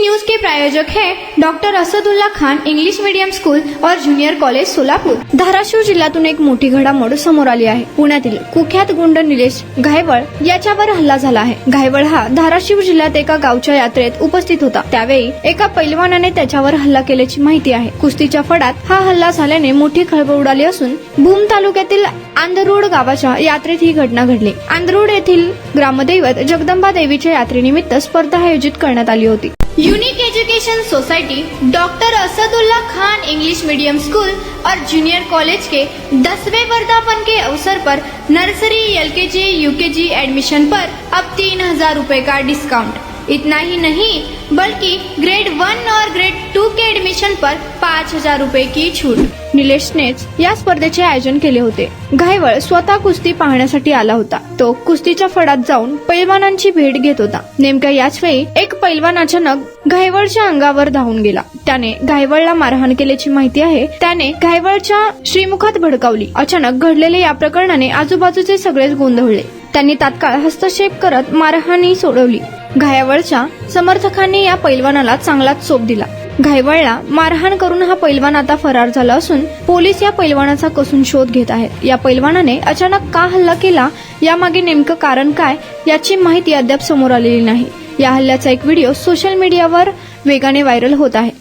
News के प्रायोजक हैं doctor Asadullah Khan English medium school और ज्युनियर कॉलेज सोलापूर। धाराशिव जिल्ह्यातून एक मोठी घडामोड समोर आली आहे। पुण्यातील कुख्यात गुंड निलेश घायवळ याच्यावर हल्ला झाला आहे। घायवळ हा धाराशिव जिल्ह्यात एका गावच्या यात्रेत उपस्थित होता। त्यावेळी एका पैलवानाने त्याच्यावर हल्ला केल्याची माहिती आहे। कुस्तीच्या फडात हा हल्ला झाल्याने मोठी खळबळ उडाली असून भूम तालुक्यातील आंधरुड गावाच्या यात्रेत ही घटना घडली। आंधरुड येथील ग्रामदैवत जगदंबा देवीच्या यात्रेनिमित्त स्पर्धा आयोजित करण्यात आली होती। Unique education society doctor Asadullah Khan English medium school और जूनियर कॉलेज के 10वें वर्धापन के अवसर पर नर्सरी LKG UKG एडमिशन पर अब 3000 रुपए का डिस्काउंट। इतना ही नहीं बल्कि ग्रेड 1 और ग्रेड 2 के एडमिशन पर 5000 रुपए की छूट। निलेशनेच या स्पर्धेचे आयोजन केले होते। घायवळ स्वतः कुस्ती पाहण्यासाठी आला होता। तो कुस्तीच्या फडात जाऊन पैलवानांची भेट घेत होता। नेमक्या याच वेळी एक पैलवान अचानक घायवळच्या अंगावर धावून गेला। त्याने घायवळला मारहाण केल्याची माहिती आहे। त्याने घायवळच्या श्रीमुखात भडकावली। अचानक घडलेल्या या प्रकरणाने आजूबाजूचे सगळेच गोंधळले। त्यांनी तात्काळ हस्तक्षेप करत मारहाणी सोडवली। घायवळच्या समर्थकांनी या पैलवानाला चांगलाच चोप दिला। घायवळला मारहाण करून हा पैलवान आता फरार झाला असून पोलीस या पैलवानाचा कसून शोध घेत आहेत। या पैलवानाने अचानक का हल्ला केला यामागे नेमकं कारण काय याची माहिती अद्याप समोर आलेली नाही। या हल्ल्याचा एक व्हिडिओ सोशल मीडियावर वेगाने व्हायरल होत आहे।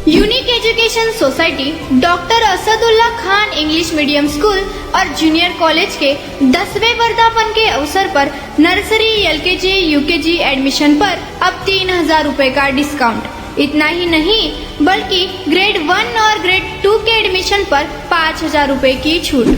Unique education society doctor Asadullah Khan English medium school और जूनियर कॉलेज के 10वें वर्धापन के अवसर पर नर्सरी LKG UKG एडमिशन पर अब 3000 रुपए का डिस्काउंट। इतना ही नहीं बल्कि ग्रेड 1 और ग्रेड 2 के एडमिशन पर 5000 रुपए की छूट।